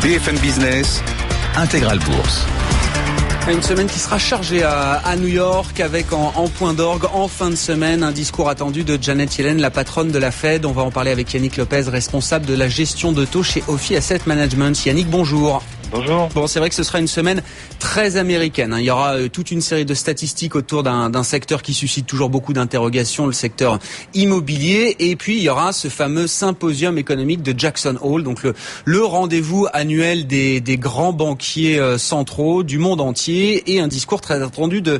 BFM Business, Intégral Bourse. Une semaine qui sera chargée à New York avec en point d'orgue en fin de semaine un discours attendu de Janet Yellen, la patronne de la Fed. On va en parler avec Yannick Lopez, responsable de la gestion de taux chez Ophi Asset Management. Yannick, bonjour. Bonjour. Bon, c'est vrai que ce sera une semaine très américaine. Il y aura toute une série de statistiques autour d'un secteur qui suscite toujours beaucoup d'interrogations, le secteur immobilier. Et puis, il y aura ce fameux symposium économique de Jackson Hole, donc le rendez-vous annuel des grands banquiers centraux du monde entier et un discours très attendu de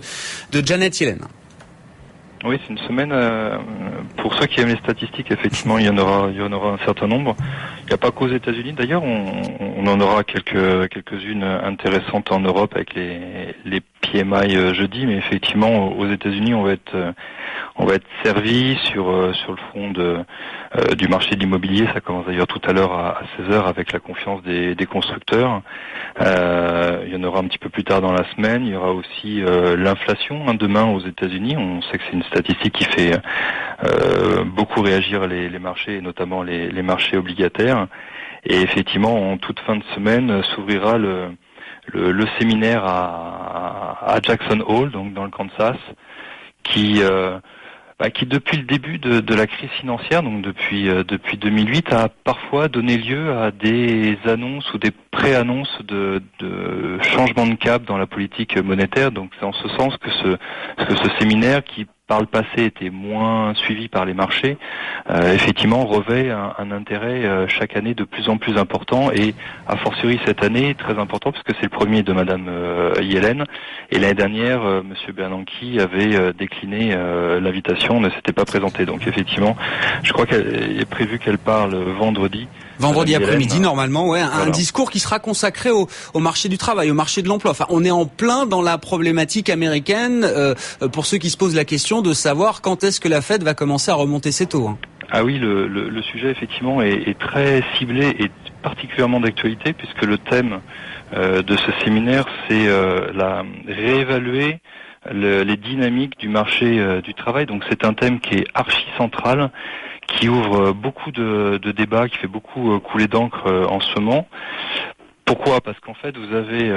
Janet Yellen. Oui, c'est une semaine, pour ceux qui aiment les statistiques, effectivement, il y en aura un certain nombre. Il n'y a pas qu'aux États-Unis. D'ailleurs, on en aura quelques-unes intéressantes en Europe avec les PMI jeudi, mais effectivement, aux États-Unis, on va être servi sur le front du marché de l'immobilier. Ça commence d'ailleurs tout à l'heure à 16h avec la confiance des constructeurs. Il y en aura un petit peu plus tard dans la semaine. Il y aura aussi l'inflation demain aux États-Unis. On sait que c'est une statistique qui fait beaucoup réagir les marchés, et notamment les marchés obligataires. Et effectivement, en toute fin de semaine, s'ouvrira le séminaire à Jackson Hole, donc dans le Kansas, qui depuis le début de la crise financière, donc depuis 2008, a parfois donné lieu à des annonces ou des pré-annonces de changement de cap dans la politique monétaire. Donc c'est en ce sens que ce séminaire, qui par le passé était moins suivi par les marchés, effectivement revêt un intérêt chaque année de plus en plus important, et a fortiori cette année très important puisque c'est le premier de Madame Yellen, et l'année dernière Monsieur Bernanke avait décliné l'invitation, ne s'était pas présenté. Donc effectivement, je crois qu'elle est prévu qu'elle parle vendredi après-midi, normalement, ouais. Un discours qui sera consacré au marché du travail, au marché de l'emploi. Enfin, on est en plein dans la problématique américaine, pour ceux qui se posent la question de savoir quand est-ce que la Fed va commencer à remonter ses taux. Ah oui, le sujet effectivement est très ciblé et particulièrement d'actualité, puisque le thème de ce séminaire, c'est réévaluer les dynamiques du marché du travail. Donc c'est un thème qui est archi central, qui ouvre beaucoup de débats, qui fait beaucoup couler d'encre en ce moment. Pourquoi ? Parce qu'en fait, vous avez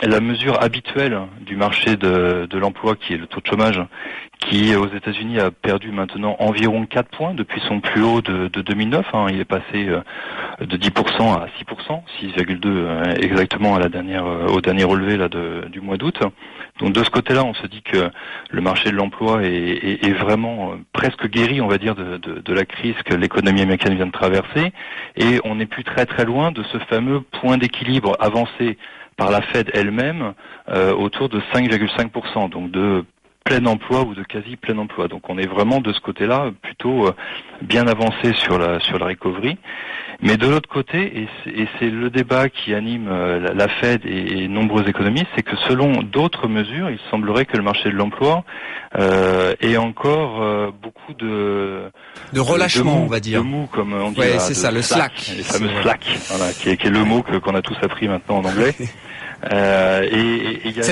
la mesure habituelle du marché de l'emploi, qui est le taux de chômage, qui aux États-Unis a perdu maintenant environ 4 points depuis son plus haut de 2009. Il est passé de 10% à 6%, 6,2 exactement au dernier relevé du mois d'août. Donc de ce côté-là, on se dit que le marché de l'emploi est vraiment presque guéri, on va dire, de la crise que l'économie américaine vient de traverser, et on n'est plus très très loin de ce fameux point d'équilibre avancé par la Fed elle-même autour de 5,5%, donc de plein emploi ou de quasi plein emploi. Donc on est vraiment de ce côté-là plutôt bien avancé sur la recovery. Mais de l'autre côté, et c'est le débat qui anime la Fed et nombreux économistes, c'est que selon d'autres mesures, il semblerait que le marché de l'emploi ait encore beaucoup de relâchement, on va dire. De mou, comme on dit. Ouais, c'est ça, le slack. Les fameux slack, voilà, qui est le mot qu'on a tous appris maintenant en anglais. Ça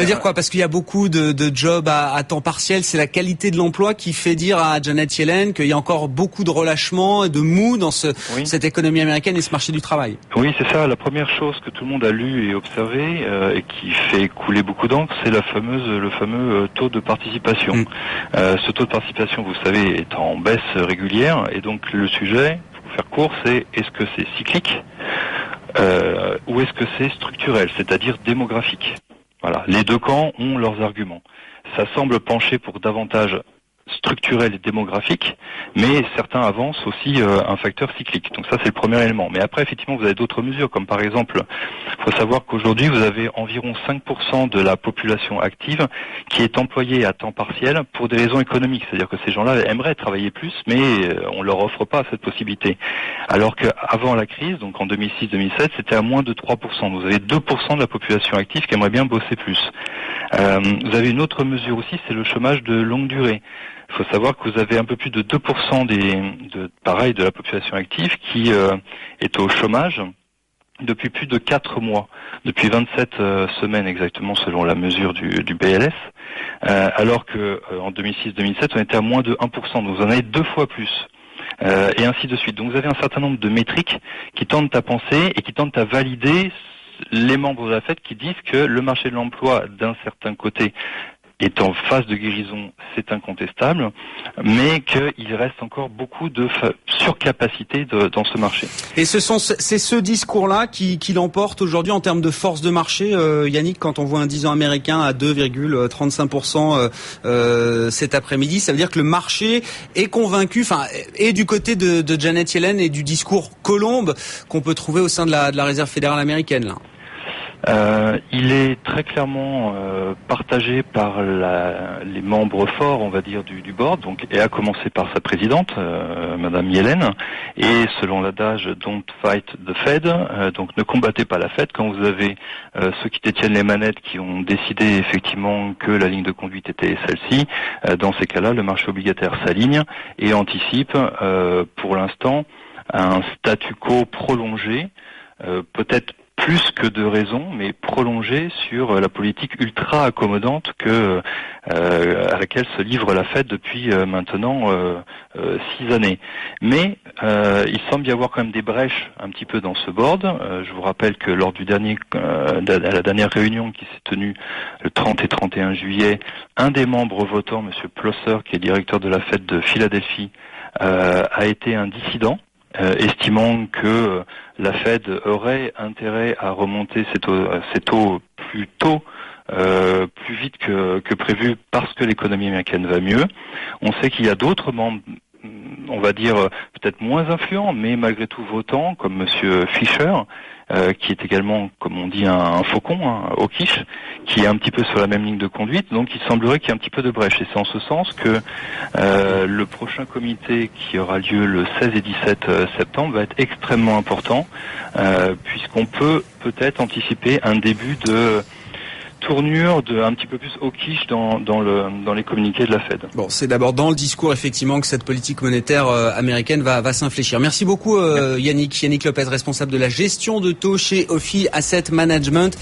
veut dire quoi ? Parce qu'il y a beaucoup de jobs à temps partiel. C'est la qualité de l'emploi qui fait dire à Janet Yellen qu'il y a encore beaucoup de relâchement et de mou dans cette économie américaine et ce marché du travail. Oui, c'est ça. La première chose que tout le monde a lu et observé et qui fait couler beaucoup d'encre, c'est le fameux taux de participation. Ce taux de participation, vous savez, est en baisse régulière, et donc le sujet, pour faire court, c'est est-ce que c'est cyclique ou est-ce que c'est structurel, c'est-à-dire démographique. Voilà, les deux camps ont leurs arguments. Ça semble pencher pour davantage structurel et démographique, mais certains avancent aussi un facteur cyclique. Donc ça, c'est le premier élément. Mais après, effectivement, vous avez d'autres mesures, comme par exemple, il faut savoir qu'aujourd'hui, vous avez environ 5% de la population active qui est employée à temps partiel pour des raisons économiques. C'est-à-dire que ces gens-là aimeraient travailler plus, mais on leur offre pas cette possibilité. Alors qu'avant la crise, donc en 2006-2007, c'était à moins de 3%. Vous avez 2% de la population active qui aimerait bien bosser plus. Vous avez une autre mesure aussi, c'est le chômage de longue durée. Il faut savoir que vous avez un peu plus de 2% de la population active qui est au chômage depuis plus de 4 mois, depuis 27 semaines exactement selon la mesure du BLS, alors que en 2006-2007 on était à moins de 1%, donc vous en avez 2 fois plus. Et ainsi de suite. Donc vous avez un certain nombre de métriques qui tendent à penser et qui tendent à valider les membres de la Fed qui disent que le marché de l'emploi, d'un certain côté, est en phase de guérison, c'est incontestable, mais qu'il reste encore beaucoup de surcapacité dans ce marché. Et c'est ce discours-là qui l'emporte aujourd'hui en termes de force de marché, Yannick, quand on voit un 10 ans américain à 2,35% cet après-midi, ça veut dire que le marché est convaincu, et du côté de Janet Yellen et du discours colombe qu'on peut trouver au sein de la Réserve fédérale américaine, là. Il est très clairement partagé par les membres forts, on va dire, du board, donc, et à commencer par sa présidente, Madame Yellen. Et selon l'adage "Don't fight the Fed", donc ne combattez pas la Fed. Quand vous avez ceux qui détiennent les manettes qui ont décidé effectivement que la ligne de conduite était celle-ci, dans ces cas-là, le marché obligataire s'aligne et anticipe, pour l'instant, un statu quo prolongé, peut-être plus que de raison, mais prolongée sur la politique ultra accommodante à laquelle se livre la Fed depuis maintenant 6 années. Mais il semble y avoir quand même des brèches un petit peu dans ce board. Je vous rappelle que lors de la dernière réunion qui s'est tenue le 30 et 31 juillet, un des membres votants, Monsieur Plosser, qui est directeur de la Fed de Philadelphie, a été un dissident. Estimant que la Fed aurait intérêt à remonter ses taux plus tôt, plus vite que prévu, parce que l'économie américaine va mieux. On sait qu'il y a d'autres membres, on va dire peut-être moins influents, mais malgré tout votants, comme Monsieur Fisher, qui est également, comme on dit, un faucon, hawkish, qui est un petit peu sur la même ligne de conduite. Donc il semblerait qu'il y ait un petit peu de brèche. Et c'est en ce sens que le prochain comité qui aura lieu le 16 et 17 septembre va être extrêmement important, puisqu'on peut-être anticiper un début de tournure un petit peu plus hawkish dans les communiqués de la Fed. Bon, c'est d'abord dans le discours effectivement que cette politique monétaire américaine va s'infléchir. Merci beaucoup Yannick Lopez, responsable de la gestion de taux chez Ophi Asset Management.